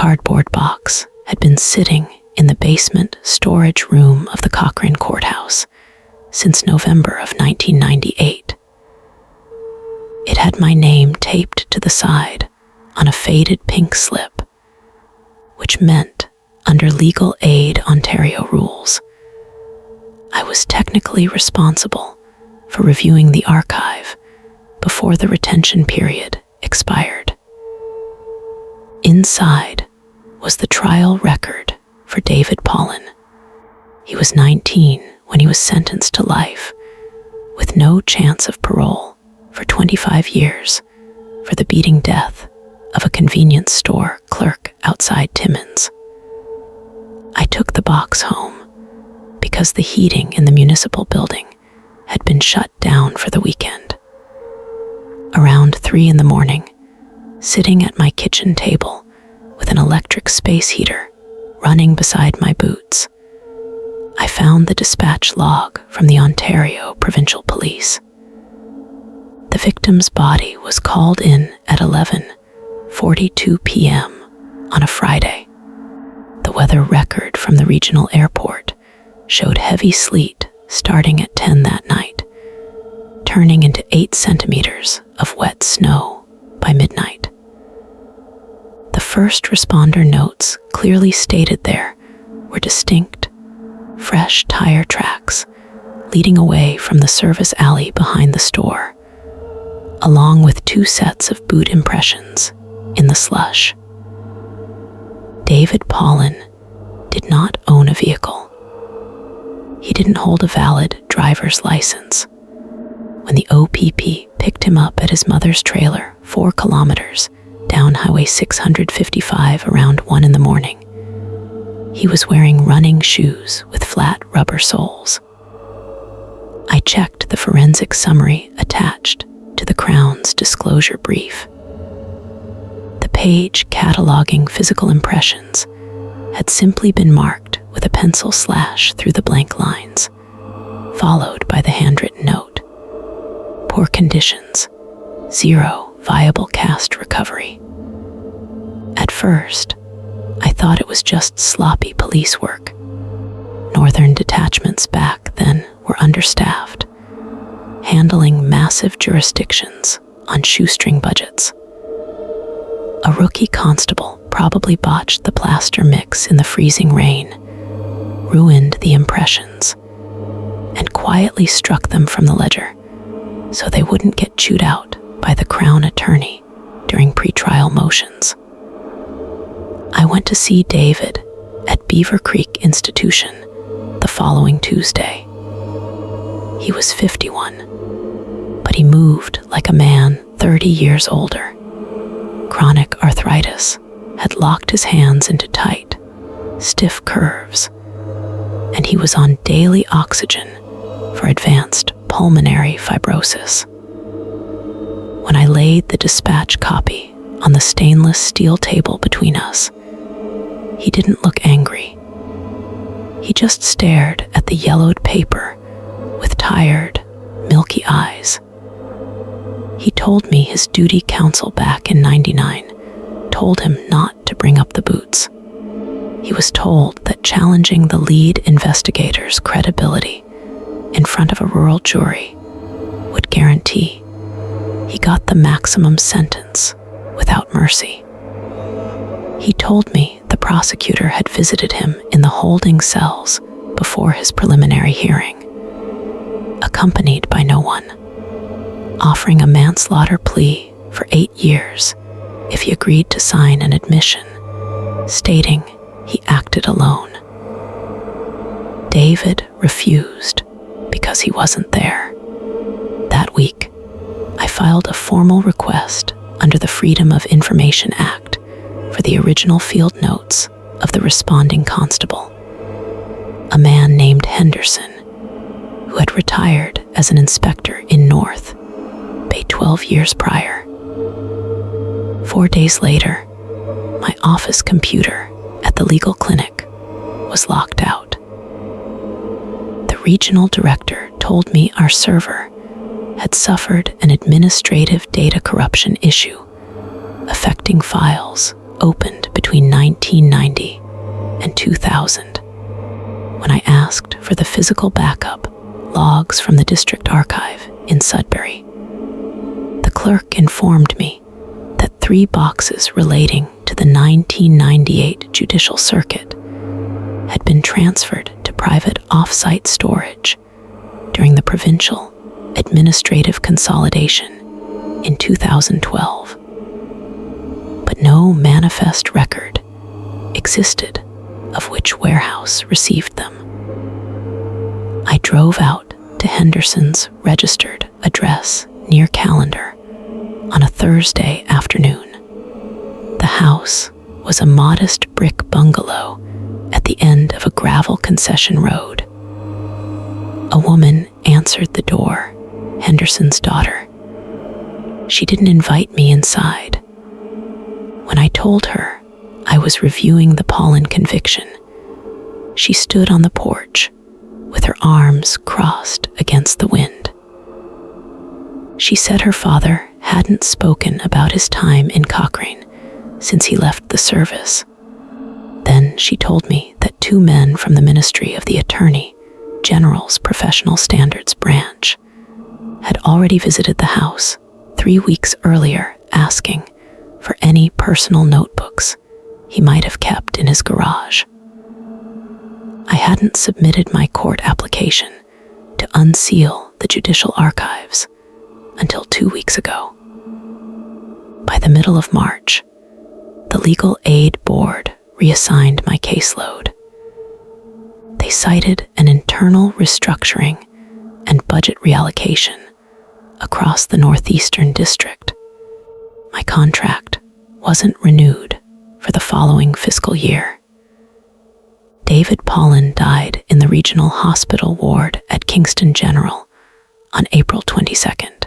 cardboard box had been sitting in the basement storage room of the Cochrane courthouse since November of 1998. It had my name taped to the side on a faded pink slip, which meant, under Legal Aid Ontario rules, I was technically responsible for reviewing the archive before the retention period expired. Inside was the trial record for David Paulin. He was 19 when he was sentenced to life, with no chance of parole for 25 years for the beating death of a convenience store clerk outside Timmins. I took the box home because the heating in the municipal building had been shut down for the weekend. Around 3 a.m, sitting at my kitchen table with an electric space heater running beside my boots, I found the dispatch log from the Ontario Provincial Police. The victim's body was called in at 11:42 p.m. on a Friday. The weather record from the regional airport showed heavy sleet starting at 10 that night, turning into 8 centimeters of wet snow by midnight. The first responder notes clearly stated there were distinct, fresh tire tracks leading away from the service alley behind the store, along with 2 sets of boot impressions in the slush. David Paulin did not own a vehicle. He didn't hold a valid driver's license. When the OPP picked him up at his mother's trailer 4 kilometers down Highway 655 around 1 a.m, he was wearing running shoes with flat rubber soles. I checked the forensic summary attached to the Crown's disclosure brief. The page cataloging physical impressions had simply been marked with a pencil slash through the blank lines, followed by the handwritten note: poor conditions, 0 viable cast recovery. At first, I thought it was just sloppy police work. Northern detachments back then were understaffed, handling massive jurisdictions on shoestring budgets. A rookie constable probably botched the plaster mix in the freezing rain, ruined the impressions, and quietly struck them from the ledger so they wouldn't get chewed out by the Crown attorney during pretrial motions. I went to see David at Beaver Creek Institution the following Tuesday. He was 51, but he moved like a man 30 years older. Chronic arthritis had locked his hands into tight, stiff curves, and he was on daily oxygen for advanced pulmonary fibrosis. When I laid the dispatch copy on the stainless steel table between us, he didn't look angry. He just stared at the yellowed paper with tired, milky eyes. He told me his duty counsel back in '99 told him not to bring up the boots. He was told that challenging the lead investigator's credibility in front of a rural jury would guarantee he got the maximum sentence without mercy. He told me the prosecutor had visited him in the holding cells before his preliminary hearing, accompanied by no one, offering a manslaughter plea for 8 years if he agreed to sign an admission, stating he acted alone. David refused because he wasn't there. That week, I filed a formal request under the Freedom of Information Act for the original field notes of the responding constable, a man named Henderson, who had retired as an inspector in North Bay 12 years prior. 4 days later, my office computer at the legal clinic was locked out. The regional director told me our server had suffered an administrative data corruption issue affecting files opened between 19 2000. When I asked for the physical backup, logs from the district archive in Sudbury, the clerk informed me that 3 boxes relating to the 1998 Judicial Circuit had been transferred to private off-site storage during the provincial administrative consolidation in 2012. But no manifest record existed of which warehouse received them. I drove out to Henderson's registered address near Callender on a Thursday afternoon. The house was a modest brick bungalow at the end of a gravel concession road. A woman answered the door, Henderson's daughter. She didn't invite me inside. When I told her I was reviewing the Paulin conviction, she stood on the porch with her arms crossed against the wind. She said her father hadn't spoken about his time in Cochrane since he left the service. Then she told me that 2 men from the Ministry of the Attorney General's Professional Standards branch had already visited the house 3 weeks earlier, asking for any personal notebooks he might have kept in his garage. I hadn't submitted my court application to unseal the judicial archives until 2 weeks ago. By the middle of March, the Legal Aid Board reassigned my caseload. They cited an internal restructuring and budget reallocation across the Northeastern District. My contract wasn't renewed for the following fiscal year. David Paulin died in the regional hospital ward at Kingston General on April 22nd,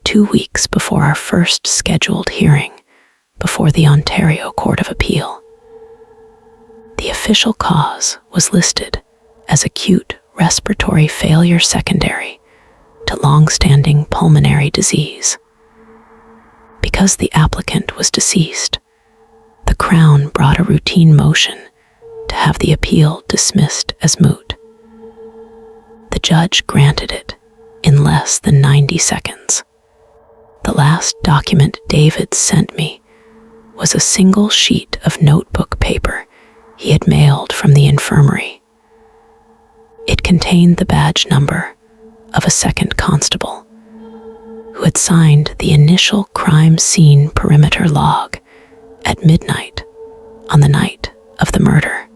2 weeks before our first scheduled hearing before the Ontario Court of Appeal. The official cause was listed as acute respiratory failure secondary to long-standing pulmonary disease. Because the applicant was deceased, the Crown brought a routine motion to have the appeal dismissed as moot. The judge granted it in less than 90 seconds. The last document David sent me was a single sheet of notebook paper he had mailed from the infirmary. It contained the badge number of a second constable who had signed the initial crime scene perimeter log at midnight on the night of the murder.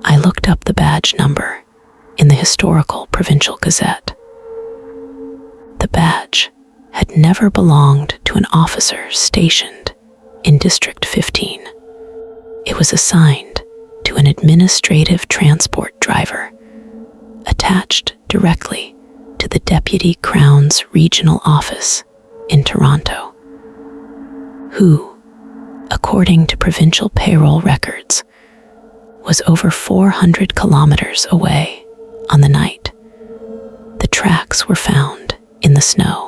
I looked up the badge number in the Historical Provincial Gazette. The badge had never belonged to an officer stationed in District 15. It was assigned to an administrative transport driver attached directly to the Deputy Crown's regional office in Toronto, who, according to provincial payroll records, was over 400 kilometers away on the night the tracks were found in the snow.